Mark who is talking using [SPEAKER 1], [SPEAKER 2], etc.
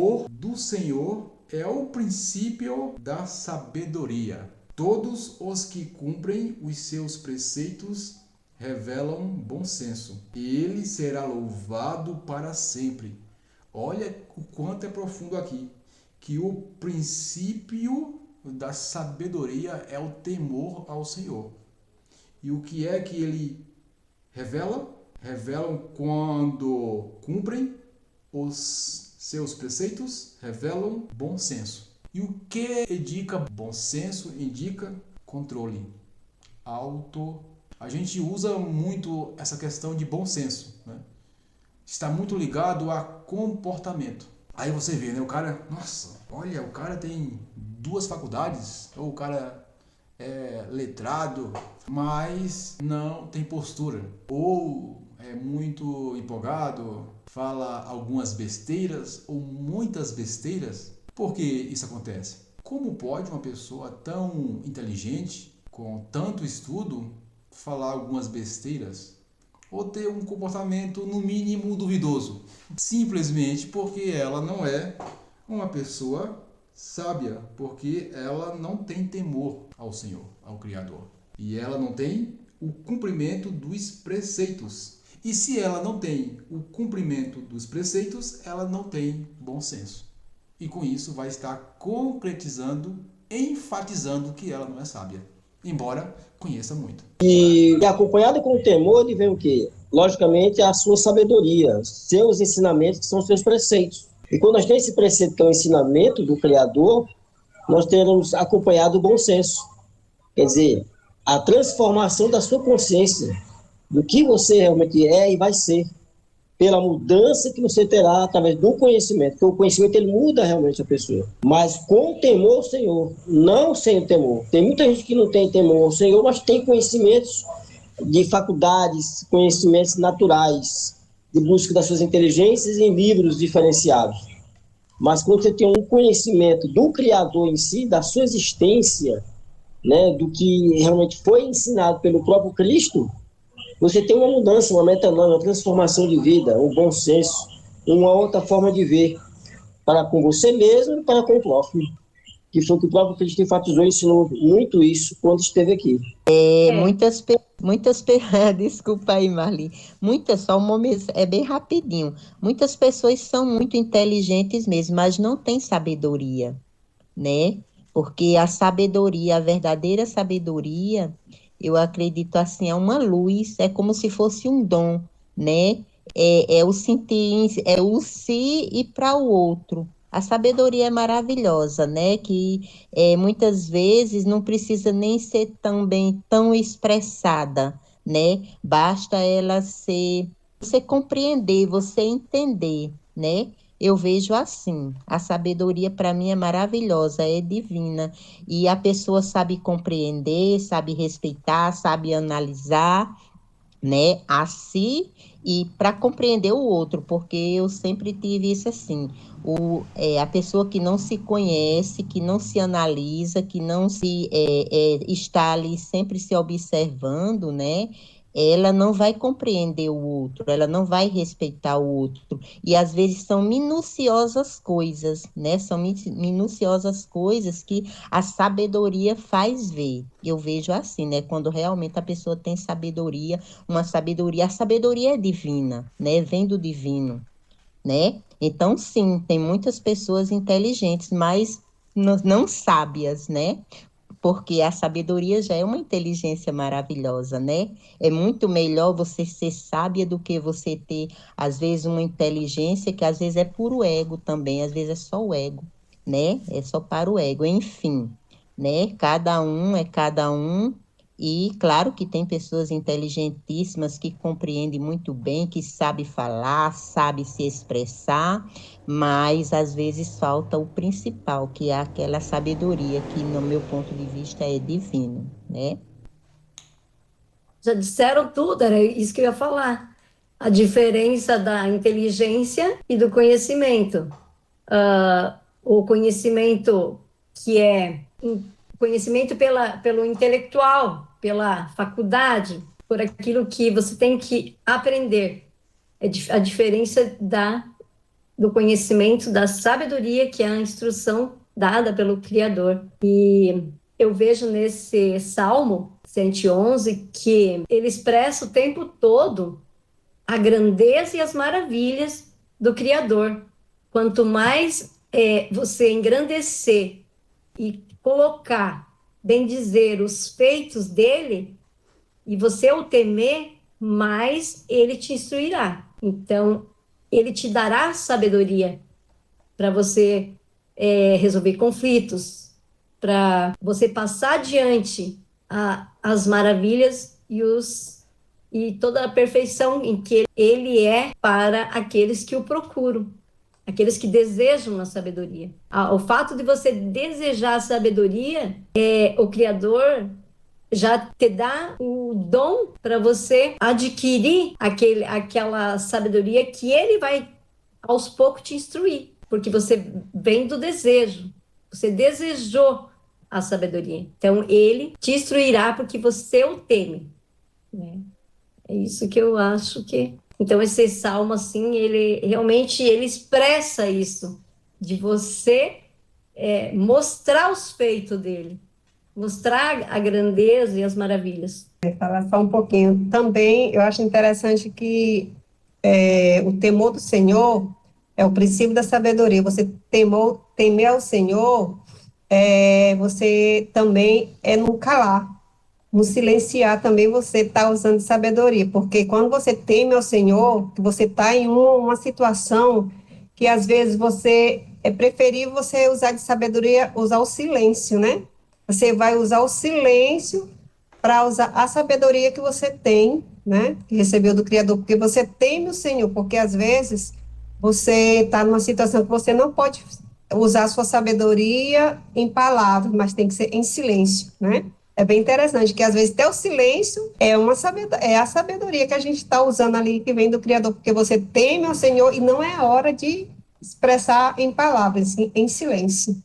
[SPEAKER 1] temor do Senhor é o princípio da sabedoria. Todos os que cumprem os seus preceitos revelam bom senso. Ele será louvado para sempre. Olha o quanto é profundo aqui. Que o princípio da sabedoria é o temor ao Senhor. E o que é que ele revela? Revelam quando cumprem os seus preceitos, revelam bom senso. E o que indica bom senso? Indica controle, a gente usa muito essa questão de bom senso, né? Está muito ligado a comportamento. Aí você vê, né? O cara, nossa, olha, o cara tem 2 faculdades, ou o cara é letrado, mas não tem postura. Ou é muito empolgado, fala algumas besteiras ou muitas besteiras. Por que isso acontece? Como pode uma pessoa tão inteligente, com tanto estudo, falar algumas besteiras? Ou ter um comportamento no mínimo duvidoso? Simplesmente porque ela não é uma pessoa sábia, porque ela não tem temor ao Senhor, ao Criador. E ela não tem o cumprimento dos preceitos. E se ela não tem o cumprimento dos preceitos, ela não tem bom senso. E com isso vai estar concretizando, enfatizando que ela não é sábia, embora conheça muito.
[SPEAKER 2] E acompanhado com o temor, ele vem o quê? Logicamente, a sua sabedoria, seus ensinamentos, que são os seus preceitos. E quando nós temos esse preceito, que é o ensinamento do Criador, nós teremos acompanhado o bom senso. Quer dizer, a transformação da sua consciência, do que você realmente é e vai ser, pela mudança que você terá através do conhecimento, porque o conhecimento ele muda realmente a pessoa, mas com temor ao Senhor, não sem temor. Tem muita gente que não tem temor ao Senhor, mas tem conhecimentos de faculdades, conhecimentos naturais, de busca das suas inteligências em livros diferenciados. Mas quando você tem um conhecimento do Criador em si, da sua existência, né, do que realmente foi ensinado pelo próprio Cristo, você tem uma mudança, uma metanoia, uma transformação de vida, um bom senso, uma outra forma de ver para com você mesmo e para com o próximo. Que foi o que o próprio Cristo enfatizou e ensinou muito isso quando esteve aqui.
[SPEAKER 3] Desculpa aí, Marli. Só um momento, é bem rapidinho. Muitas pessoas são muito inteligentes mesmo, mas não têm sabedoria, né? Porque a sabedoria, a verdadeira sabedoria, eu acredito assim, é uma luz, é como se fosse um dom, né? É o sentir, é o si e para o outro. A sabedoria é maravilhosa, né? Que muitas vezes não precisa nem ser também tão expressada, né? Basta ela ser, você compreender, você entender, né? Eu vejo assim, a sabedoria para mim é maravilhosa, é divina, e a pessoa sabe compreender, sabe respeitar, sabe analisar, né, a si e para compreender o outro, porque eu sempre tive isso assim, a pessoa que não se conhece, que não se analisa, que não se está ali sempre se observando, né, ela não vai compreender o outro, ela não vai respeitar o outro, e às vezes são minuciosas coisas, né, são minuciosas coisas que a sabedoria faz ver, eu vejo assim, né, quando realmente a pessoa tem sabedoria, a sabedoria é divina, né? Vem do divino, né? Então, sim, tem muitas pessoas inteligentes, mas não sábias, né? Porque a sabedoria já é uma inteligência maravilhosa, né? É muito melhor você ser sábia do que você ter, às vezes, uma inteligência que às vezes é puro ego também, às vezes é só o ego, né? É só para o ego, enfim, né? Cada um é cada um, e claro que tem pessoas inteligentíssimas que compreendem muito bem, que sabem falar, sabem se expressar, mas às vezes falta o principal, que é aquela sabedoria que, no meu ponto de vista, é divino, né?
[SPEAKER 4] Já disseram tudo, era isso que eu ia falar. A diferença da inteligência e do conhecimento. O conhecimento que é conhecimento pelo intelectual, pela faculdade, por aquilo que você tem que aprender. É a diferença do conhecimento, da sabedoria, que é a instrução dada pelo Criador. E eu vejo nesse Salmo 111 que ele expressa o tempo todo a grandeza e as maravilhas do Criador. Quanto mais você engrandecer e colocar, bem dizer, os feitos dele, e você o temer, mais ele te instruirá. Então, ele te dará sabedoria para você resolver conflitos, para você passar adiante as maravilhas e toda a perfeição em que ele é para aqueles que o procuram, aqueles que desejam a sabedoria. O fato de você desejar a sabedoria, o Criador já te dá o dom para você adquirir aquela sabedoria que ele vai aos poucos te instruir, porque você vem do desejo, você desejou a sabedoria. Então, ele te instruirá porque você o teme, né? É isso que eu acho que... Então, esse salmo, assim, ele realmente expressa isso, de você mostrar os feitos dele, mostrar a grandeza e as maravilhas.
[SPEAKER 5] Falar só um pouquinho. Também eu acho interessante que o temor do Senhor é o princípio da sabedoria. Você temer ao Senhor, você também no calar, no silenciar também você está usando sabedoria, porque quando você teme ao Senhor, você está em uma situação que às vezes é preferível você usar de sabedoria, usar o silêncio, né? Você vai usar o silêncio para usar a sabedoria que você tem, né? Que recebeu do Criador, porque você teme o Senhor, porque às vezes você está numa situação que você não pode usar a sua sabedoria em palavras, mas tem que ser em silêncio, né? É bem interessante, que às vezes até o silêncio é a sabedoria que a gente está usando ali, que vem do Criador, porque você teme ao Senhor e não é hora de expressar em palavras, em silêncio.